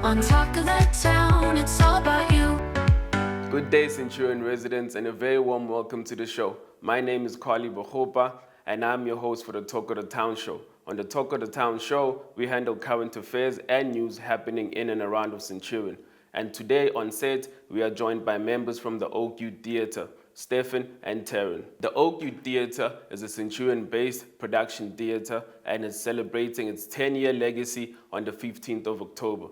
On Talk of the Town, it's all about you. Good day, Centurion residents, and a very warm welcome to the show. My name is Carly Bohopa, and I'm your host for the Talk of the Town show. On the Talk of the Town show, we handle current affairs and news happening in and around of Centurion. And today on set, we are joined by members from the Oak Youth Theatre, Stephen and Taryn. The Oak Youth Theatre is a Centurion-based production theatre and is celebrating its 10-year legacy on the 15th of October.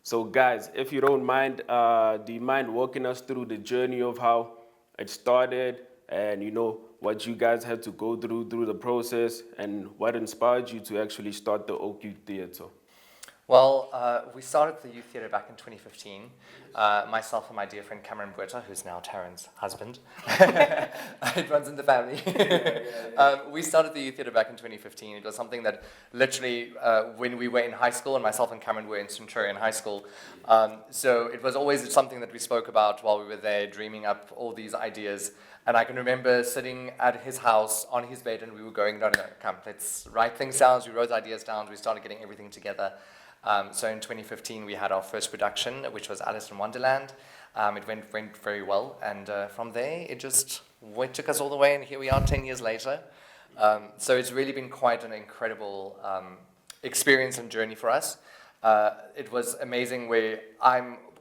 So guys, if you don't mind, do you mind walking us through the journey of how it started and what you guys had to go through the process and what inspired you to actually start the Oak Youth Theatre? Well, we started the youth theatre back in 2015. Myself and my dear friend Cameron Buerta, who's now Taryn's husband. It runs in the family. We started the youth theatre back in 2015. It was something that literally, when we were in high school, and myself and Cameron were in Centurion High School, so it was always something that we spoke about while we were there, dreaming up all these ideas. And I can remember sitting at his house on his bed, and we were going, no, come, let's write things down. So we wrote ideas down. We started getting everything together. So in 2015, we had our first production, which was Alice in Wonderland. It went very well, and from there, it took us all the way, and here we are 10 years later. So it's really been quite an incredible experience and journey for us. It was amazing where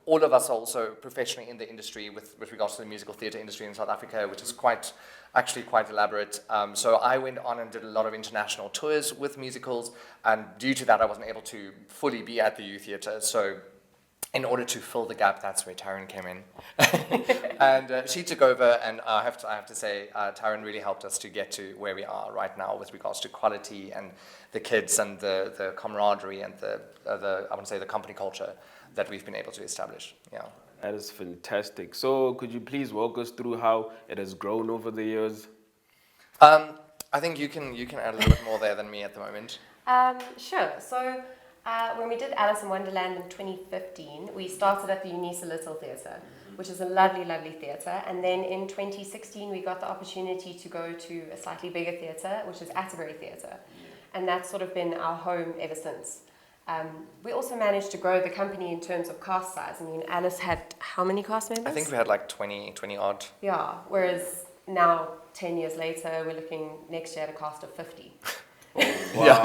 all of us are also professionally in the industry with regards to the musical theatre industry in South Africa, which is actually quite elaborate. So I went on and did a lot of international tours with musicals, and due to that, I wasn't able to fully be at the youth theatre. So in order to fill the gap, that's where Taryn came in. And she took over, and I have to say, Taryn really helped us to get to where we are right now with regards to quality and the kids and the camaraderie and the company culture that we've been able to establish. Yeah. That is fantastic. So could you please walk us through how it has grown over the years? I think you can add a little bit more there than me at the moment. Sure. So when we did Alice in Wonderland in 2015, we started at the Unisa Little Theatre, which is a lovely, lovely theatre. And then in 2016, we got the opportunity to go to a slightly bigger theatre, which is Atterbury Theatre. And that's sort of been our home ever since. We also managed to grow the company in terms of cast size. I mean, Alice had how many cast members? I think we had like 20 odd. Yeah, whereas now, 10 years later, we're looking next year at a cast of 50. Wow,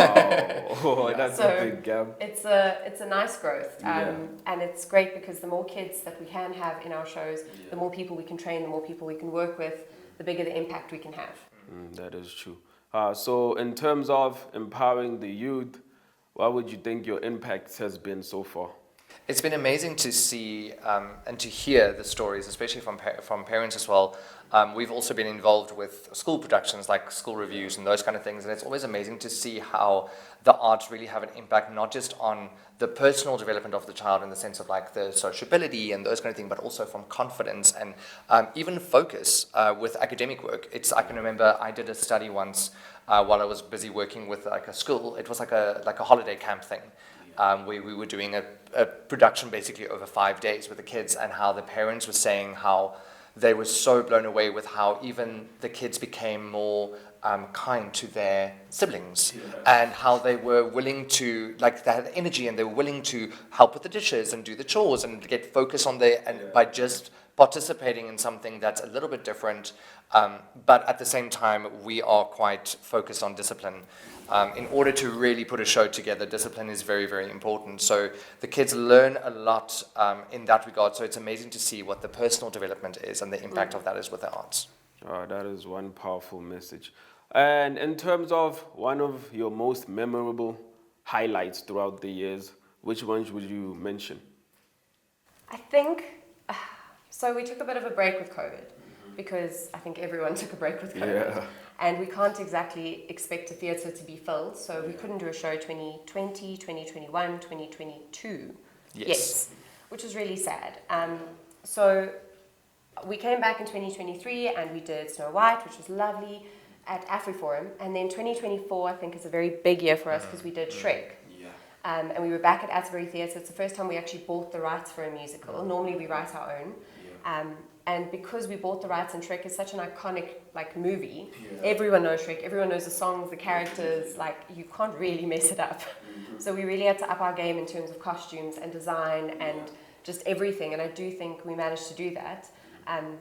oh, that's a big gap. It's a nice growth, and it's great because the more kids that we can have in our shows, the more people we can train, the more people we can work with, the bigger the impact we can have. That is true. So in terms of empowering the youth, what would you think your impact has been so far? It's been amazing to see and to hear the stories, especially from parents as well. We've also been involved with school productions like school reviews and those kind of things, and it's always amazing to see how the arts really have an impact, not just on the personal development of the child in the sense of like the sociability and those kind of things, but also from confidence and even focus with academic work. I can remember I did a study once while I was busy working with like a school. It was like a holiday camp thing. We were doing a production basically over 5 days with the kids, and how the parents were saying how they were so blown away with how even the kids became more kind to their siblings, and how they were willing to, like, they had energy and they were willing to help with the dishes and do the chores and get focus on by just participating in something that's a little bit different, but at the same time we are quite focused on discipline. In order to really put a show together, discipline is very, very important. So the kids learn a lot in that regard. So it's amazing to see what the personal development is and the impact of that is with the arts. That is one powerful message. And in terms of one of your most memorable highlights throughout the years, which ones would you mention? I think, so we took a bit of a break with COVID, because I think everyone took a break with COVID. Yeah. And we can't exactly expect a theatre to be filled, so we couldn't do a show 2020, 2021, 2022. Yes. Which was really sad. So we came back in 2023 and we did Snow White, which was lovely, at AfriForum. And then 2024, I think, is a very big year for us because we did Shrek. And we were back at Atterbury Theatre. It's the first time we actually bought the rights for a musical. Normally we write our own. And because we bought the rights, and Shrek is such an iconic movie, everyone knows Shrek, everyone knows the songs, the characters, you can't really mess it up. So we really had to up our game in terms of costumes and design and just everything, and I do think we managed to do that.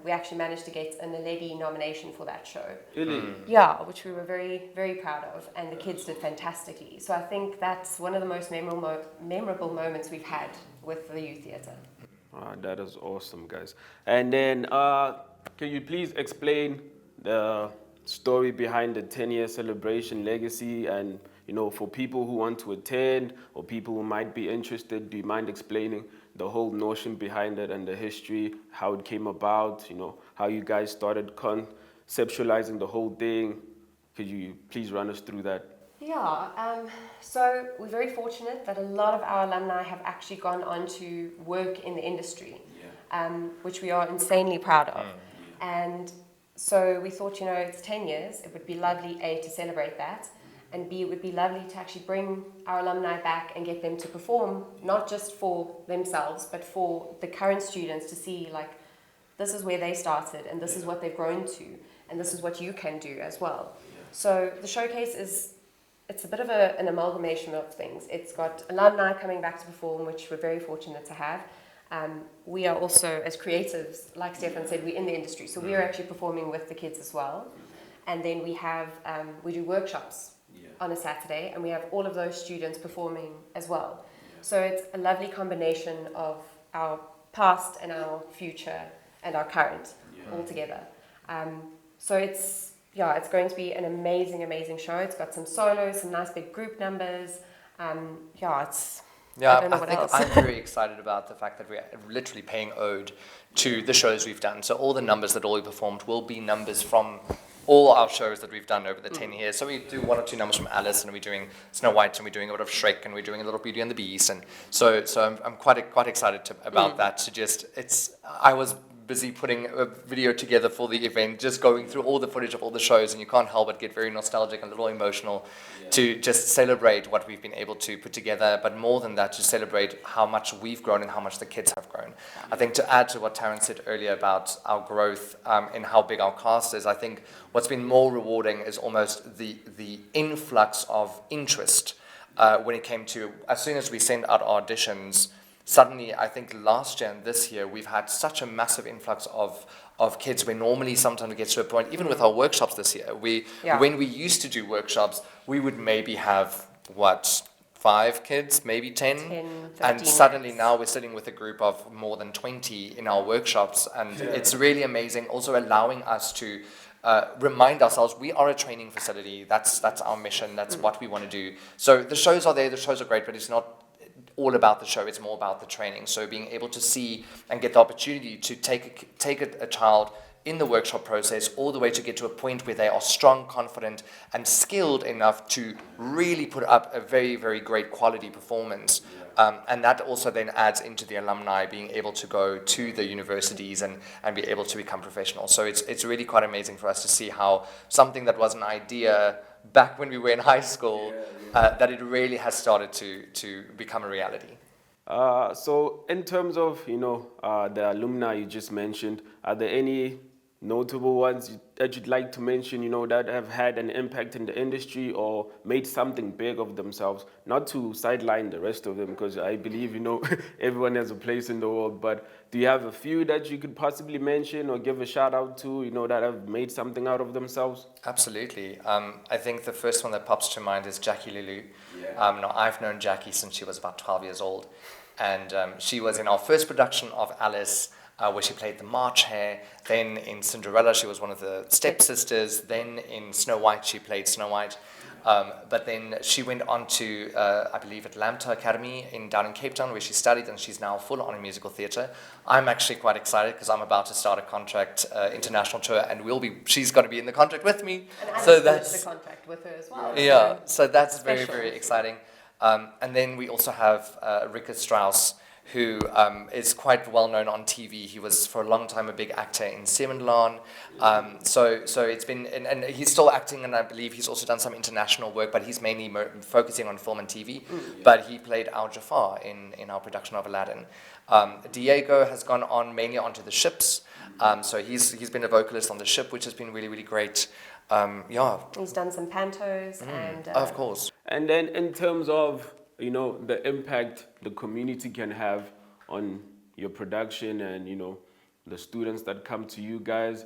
We actually managed to get an Alegi nomination for that show. Really? Yeah, which we were very, very proud of, and the kids did fantastically. So I think that's one of the most memorable moments we've had with the youth theatre. That is awesome, guys. And then, can you please explain the story behind the 10-year celebration legacy? And, for people who want to attend or people who might be interested, do you mind explaining the whole notion behind it and the history, how it came about, how you guys started conceptualizing the whole thing? Could you please run us through that? Yeah, so we're very fortunate that a lot of our alumni have actually gone on to work in the industry, which we are insanely proud of. And so we thought, it's 10 years, it would be lovely, A, to celebrate that, and B, it would be lovely to actually bring our alumni back and get them to perform, not just for themselves, but for the current students to see, this is where they started, and this is what they've grown to, and this is what you can do as well. So the showcase it's a bit of an amalgamation of things. It's got alumni coming back to perform, which we're very fortunate to have. We are also, as creatives, like Stefan said, we're in the industry, so we are actually performing with the kids as well. And then we do workshops on a Saturday, and we have all of those students performing as well. So it's a lovely combination of our past and our future and our current all together. So it's going to be an amazing, amazing show. It's got some solos, some nice big group numbers. I don't know what else. I'm very excited about the fact that we're literally paying ode to the shows we've done. So all the numbers that we performed will be numbers from all our shows that we've done over the 10 years. So we do 1 or 2 numbers from Alice, and we're doing Snow White, and we're doing a bit of Shrek, and we're doing a little Beauty and the Beast. And so I'm quite excited about that. I was busy putting a video together for the event, just going through all the footage of all the shows, and you can't help but get very nostalgic and a little emotional to just celebrate what we've been able to put together, but more than that, to celebrate how much we've grown and how much the kids have grown. I think to add to what Taryn said earlier about our growth and how big our cast is, I think what's been more rewarding is almost the influx of interest when it came to, as soon as we send out our auditions, suddenly, I think last year and this year, we've had such a massive influx of kids where normally sometimes it gets to a point, even with our workshops this year, when we used to do workshops, we would maybe have, 5 kids, maybe 10? 15, and suddenly now we're sitting with a group of more than 20 in our workshops, and it's really amazing, also allowing us to remind ourselves we are a training facility. That's our mission, that's what we want to do. So the shows are there, the shows are great, but it's not all about the show. It's more about the training. So being able to see and get the opportunity to take a child in the workshop process all the way to get to a point where they are strong, confident, and skilled enough to really put up a very, very great quality performance. And that also then adds into the alumni being able to go to the universities and be able to become professional. So it's really quite amazing for us to see how something that was an idea back when we were in high school, that it really has started to become a reality. So in terms of, the alumni you just mentioned, are there any notable ones that you'd like to mention, that have had an impact in the industry or made something big of themselves? Not to sideline the rest of them, because I believe, everyone has a place in the world, but do you have a few that you could possibly mention or give a shout out to, that have made something out of themselves? Absolutely. I think the first one that pops to mind is Jackie Lulu. Now, I've known Jackie since she was about 12 years old, and she was in our first production of Alice, where she played the March Hare. Then in Cinderella, she was one of the stepsisters. Then in Snow White, she played Snow White. But then she went on to, I believe, at Lambda Academy down in Cape Town, where she studied, and she's now full on in musical theatre. I'm actually quite excited because I'm about to start a contract international tour, and she's going to be in the contract with me. And so that's the contract with her as well. Yeah, so that's very, special. very exciting. And then we also have Rickard Strauss, who is quite well known on TV. He was for a long time a big actor in Semenlan. So it's been, and he's still acting, and I believe he's also done some international work, but he's mainly focusing on film and TV. But he played Al Jafar in our production of Aladdin. Diego has gone on mainly onto the ships. So he's been a vocalist on the ship, which has been really, really great. He's done some pantos and... of course. And then in terms of, the impact the community can have on your production and, the students that come to you guys,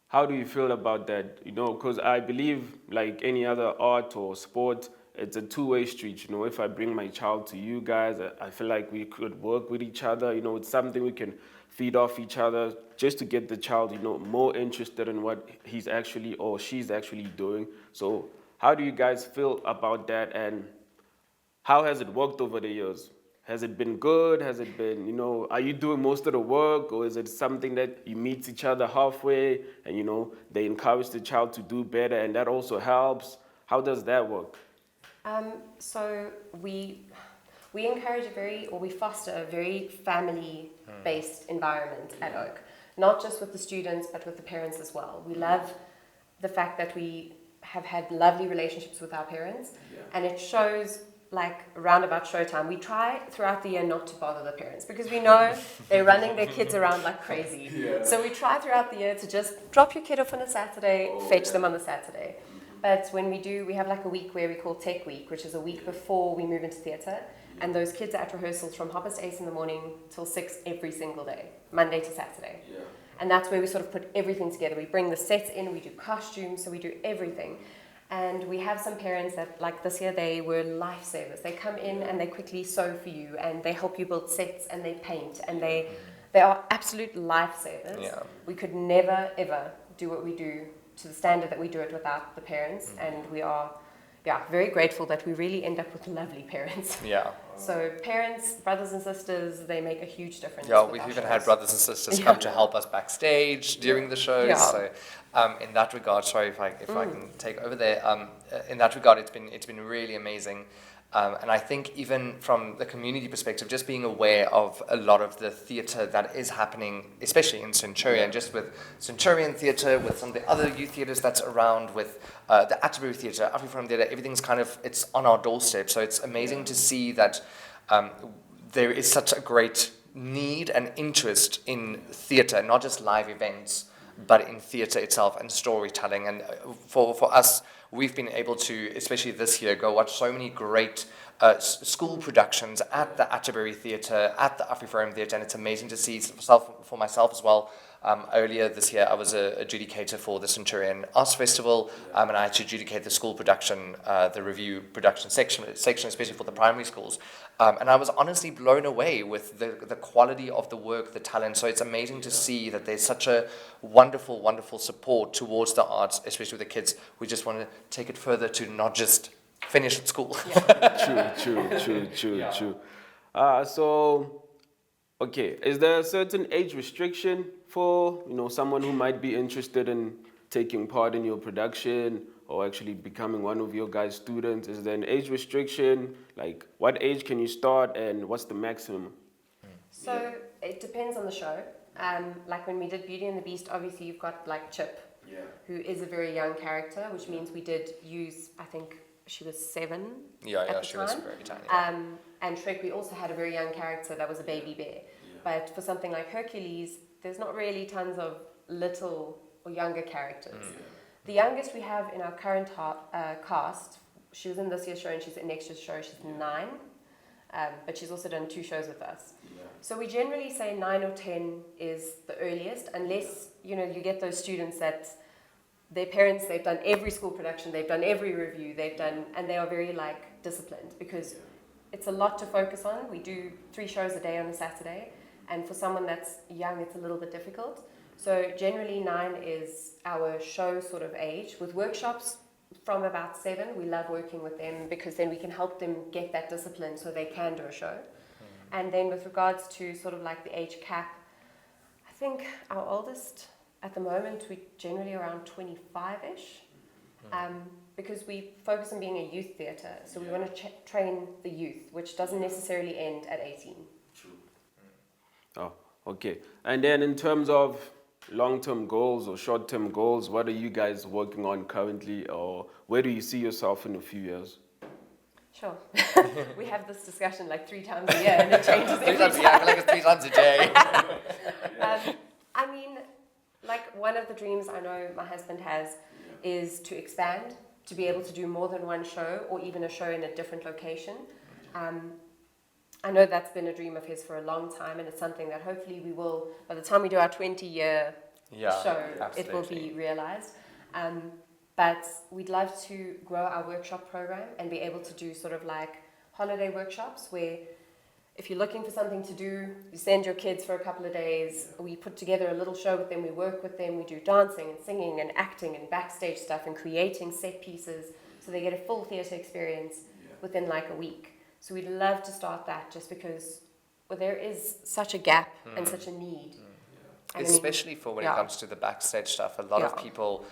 how do you feel about that? Because I believe, like any other art or sport, it's a two-way street. If I bring my child to you guys, I feel like we could work with each other. It's something we can feed off each other just to get the child, more interested in what he's actually or she's actually doing. So how do you guys feel about that, and how has it worked over the years? Has it been good? Has it been, are you doing most of the work, or is it something that you meet each other halfway and, they encourage the child to do better and that also helps? How does that work? So we encourage we foster a very family-based environment at Oak, not just with the students, but with the parents as well. We love the fact that we have had lovely relationships with our parents, and it shows like around about showtime. We try throughout the year not to bother the parents because we know they're running their kids around like crazy. So we try throughout the year to just drop your kid off on a Saturday, fetch them on the Saturday. But when we have like a week where we call Tech Week, which is a week before we move into theatre, and those kids are at rehearsals from 8:30 in the morning till 6 every single day, Monday to Saturday. And that's where we sort of put everything together. We bring the sets in, we do costumes, so we do everything. And we have some parents that, like this year, they were lifesavers. They come in and they quickly sew for you, and they help you build sets, and they paint, and they are absolute lifesavers. We could never, ever do what we do to the standard that we do it without the parents, and we are very grateful that we really end up with lovely parents. So parents, brothers and sisters, they make a huge difference. We've even had brothers and sisters come to help us backstage during the shows. So in that regard, sorry if I can take over there. In that regard, it's been really amazing. And I think even from the community perspective, just being aware of a lot of the theatre that is happening, especially in Centurion, just with Centurion Theatre, with some of the other youth theatres that's around, with the Atterbury Theatre, Afriforum Theatre, everything's it's on our doorstep. So it's amazing to see that there is such a great need and interest in theatre, not just live events, but in theatre itself and storytelling. And for us, we've been able to, especially this year, go watch so many great school productions at the Atterbury Theatre, at the Afriforum Theatre, and it's amazing to see for myself as well. Earlier this year, I was an adjudicator for the Centurion Arts Festival, and I had to adjudicate the school production, the review production section, especially for the primary schools. And I was honestly blown away with the quality of the work, the talent. So it's amazing to see that there's such a wonderful, wonderful support towards the arts, especially with the kids. We just want to take it further to not just finish at school. True. So, okay, is there a certain age restriction for, someone who might be interested in taking part in your production or actually becoming one of your guys' students? Is there an age restriction? Like, what age can you start and what's the maximum? So it depends on the show. Like when we did Beauty and the Beast, obviously you've got like Chip, who is a very young character, which means we did use, I think she was 7 at the she time. was very tiny. And Shrek, we also had a very young character that was a baby bear. But for something like Hercules, there's not really tons of little or younger characters. The youngest we have in our current cast, she was in this year's show and she's in next year's show, she's 9. But she's also done 2 shows with us. So we generally say 9 or 10 is the earliest, unless, you get those students that their parents, they've done every school production, they've done every review, and they are very disciplined, because it's a lot to focus on. We do 3 shows a day on a Saturday, and for someone that's young, it's a little bit difficult. So generally 9 is our show sort of age. With workshops from about 7, we love working with them because then we can help them get that discipline so they can do a show. And then with regards to sort of the age cap, I think our oldest at the moment, we're generally around 25-ish, because we focus on being a youth theatre. So we want to train the youth, which doesn't necessarily end at 18. Oh, okay. And then in terms of long-term goals or short-term goals, what are you guys working on currently, or where do you see yourself in a few years? Sure. We have this discussion 3 times a year and it changes every time. I feel like it's 3 times a day. I mean, one of the dreams I know my husband has is to expand, to be able to do more than one show or even a show in a different location. I know that's been a dream of his for a long time, and it's something that hopefully we will, by the time we do our 20-year show, it will be realized. But we'd love to grow our workshop program and be able to do sort of holiday workshops where if you're looking for something to do, you send your kids for a couple of days, we put together a little show with them, we work with them, we do dancing and singing and acting and backstage stuff and creating set pieces so they get a full theatre experience within a week. So we'd love to start that just because there is such a gap and such a need. Especially for when it comes to the backstage stuff. A lot of people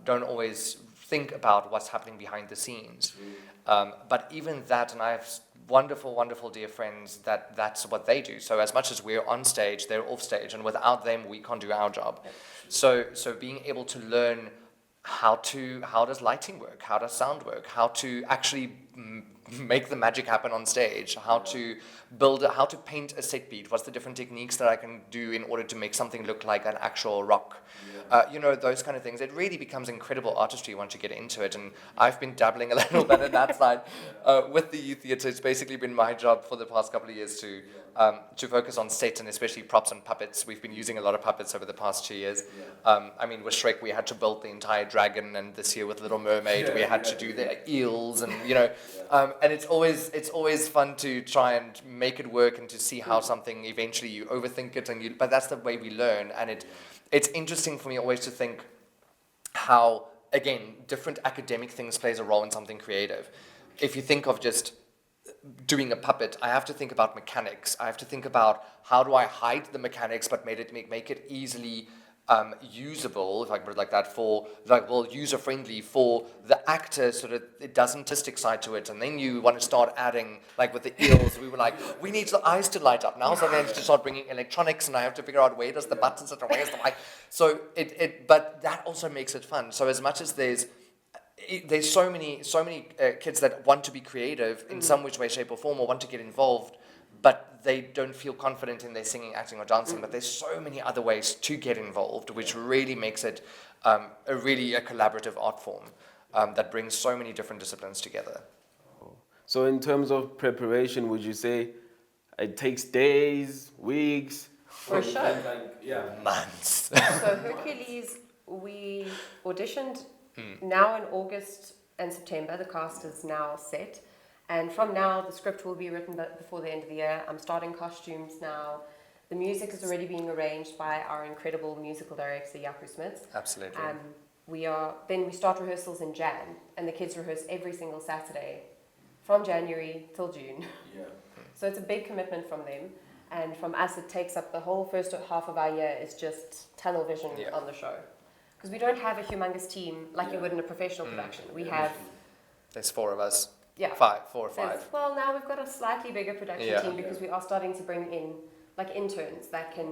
don't always think about what's happening behind the scenes. But even that, and I have wonderful, wonderful dear friends that's what they do. So as much as we're on stage, they're off stage, and without them, we can't do our job. So being able to learn how does lighting work, how does sound work, how to actually make the magic happen on stage, how to paint a set beat, what's the different techniques that I can do in order to make something look like an actual rock. Those kind of things. It really becomes incredible artistry once you get into it, and I've been dabbling a little bit in that side with the youth theatre. It's basically been my job for the past couple of years to focus on set and especially props and puppets. We've been using a lot of puppets over the past 2 years. With Shrek, we had to build the entire dragon, and this year with Little Mermaid, we had to do the eels, and and it's always fun to try and make it work and to see how something eventually you overthink it, but that's the way we learn, and it's interesting for me always to think how, again, different academic things plays a role in something creative. If you think of just doing a puppet, I have to think about mechanics. I have to think about how do I hide the mechanics but make it easily usable, if I can put it like that, user-friendly for the actor, so that it does an artistic side to it. And then you want to start adding, with the eels, we were we need the eyes to light up. Now suddenly I have to start bringing electronics, and I have to figure out where does the button sit and where's the light. So but that also makes it fun. So as much as there's so many kids that want to be creative in some which way, shape or form, or want to get involved, but they don't feel confident in their singing, acting, or dancing. But there's so many other ways to get involved, which really makes it a collaborative art form that brings so many different disciplines together. So in terms of preparation, would you say it takes days, weeks? For a show? Months. So Hercules, we auditioned now in August and September. The cast is now set. And from now, the script will be written before the end of the year. I'm starting costumes now. The music is already being arranged by our incredible musical director, Jaco Smits. Absolutely. Then we start rehearsals in Jan, and the kids rehearse every single Saturday from January till June. So it's a big commitment from them. And from us, it takes up the whole first half of our year is just tunnel vision on the show. Because we don't have a humongous team like you would in a professional production. We have... There's 4 of us. Yeah. 4 or 5. Well, now we've got a slightly bigger production team because we are starting to bring in like interns that can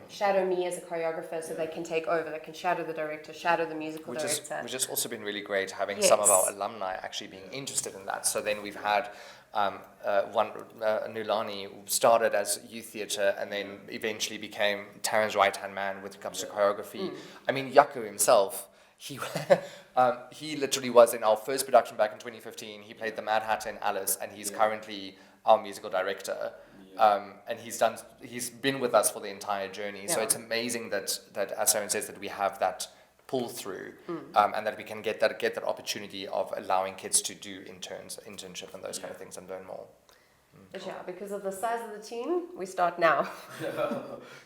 shadow me as a choreographer, so they can take over, they can shadow the director, shadow the musical director. Which has also been really great, having some of our alumni actually being interested in that. So then we've had Nulani started as youth theatre and then eventually became Taryn's right-hand man when it comes to choreography. I mean, Yaku himself, he literally was in our first production back in 2015. He played the Mad Hatter in Alice, and he's currently our musical director. And he's been with us for the entire journey. So it's amazing that as Taryn says, that we have that pull through, and that we can get that opportunity of allowing kids to do internship and those kind of things and learn more. But yeah, because of the size of the team, we start now.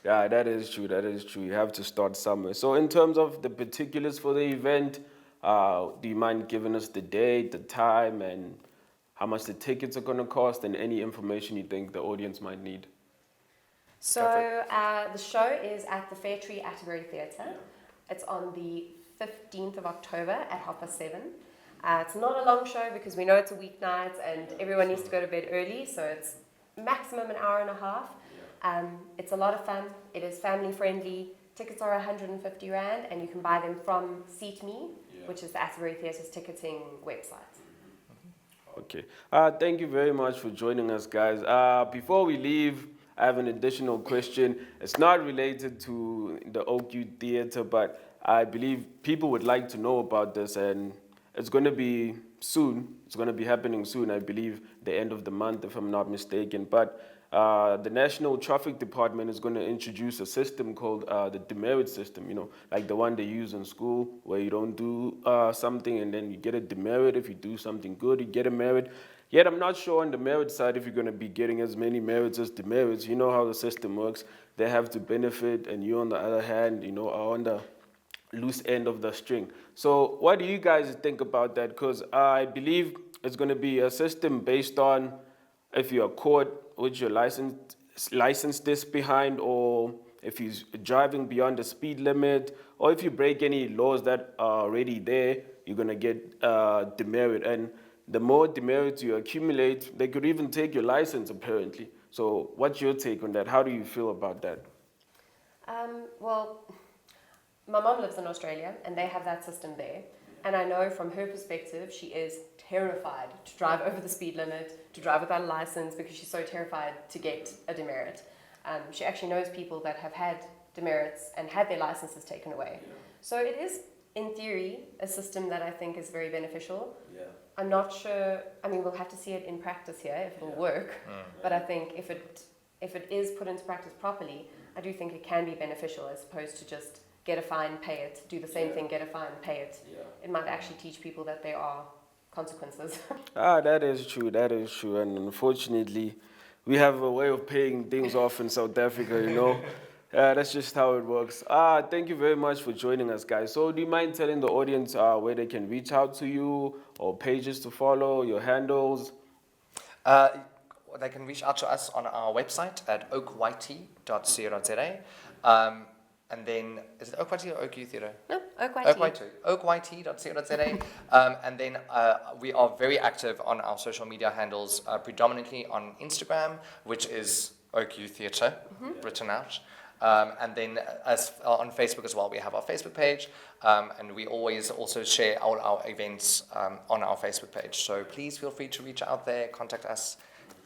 Yeah, that is true. That is true. You have to start somewhere. So in terms of the particulars for the event, do you mind giving us the date, the time, and how much the tickets are going to cost, and any information you think the audience might need? So the show is at the Fair Tree Atterbury Theatre. It's on the 15th of October at 7:30. It's not a long show because we know it's a weeknight and everyone needs to go to bed early, so it's maximum an hour and a half. It's a lot of fun. It is family friendly. Tickets are 150 Rand, and you can buy them from SeatMe, which is the Atterbury Theatre's ticketing website. Okay. Thank you very much for joining us, guys. Before we leave, I have an additional question. It's not related to the Oak Youth Theatre, but I believe people would like to know about this, and it's going to be soon. It's going to be happening soon, I believe, the end of the month, if I'm not mistaken. But the National Traffic Department is going to introduce a system called the demerit system, like the one they use in school, where you don't do something and then you get a demerit. If you do something good, you get a merit. Yet I'm not sure on the merit side if you're going to be getting as many merits as demerits. You know how the system works. They have to benefit, and you, on the other hand, are on the loose end of the string. So what do you guys think about that? Because I believe it's going to be a system based on if you are caught with your license disc behind, or if you're driving beyond the speed limit, or if you break any laws that are already there, you're going to get demerit. And the more demerits you accumulate, they could even take your license, apparently. So what's your take on that? How do you feel about that? Well, my mom lives in Australia, and they have that system there. And I know from her perspective, she is terrified to drive over the speed limit, to drive without a license, because she's so terrified to get a demerit. She actually knows people that have had demerits and had their licenses taken away. So it is, in theory, a system that I think is very beneficial. I'm not sure, we'll have to see it in practice here, if it'll work. But I think if it is put into practice properly, I do think it can be beneficial, as opposed to just get a fine, pay it, do the same thing, get a fine, pay it. It might actually teach people that there are consequences. That is true, and unfortunately, we have a way of paying things off in South Africa, That's just how it works. Thank you very much for joining us, guys. So do you mind telling the audience where they can reach out to you, or pages to follow, your handles? They can reach out to us on our website at oakyt.co.za. And then, is it Oak YT or Oak Youth Theatre? No, Oak YT. oakyt.co.za. And then we are very active on our social media handles, predominantly on Instagram, which is Oak Youth Theatre, written out. And then on Facebook as well, we have our Facebook page, and we always also share all our events on our Facebook page. So please feel free to reach out there, contact us.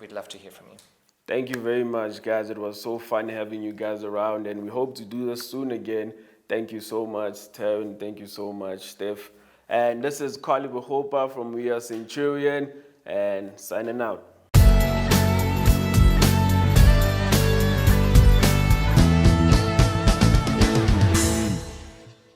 We'd love to hear from you. Thank you very much, guys. It was so fun having you guys around, and we hope to do this soon again. Thank you so much, Taryn. Thank you so much, Steph. And this is Carly Bohopa from We Are Centurion, and signing out.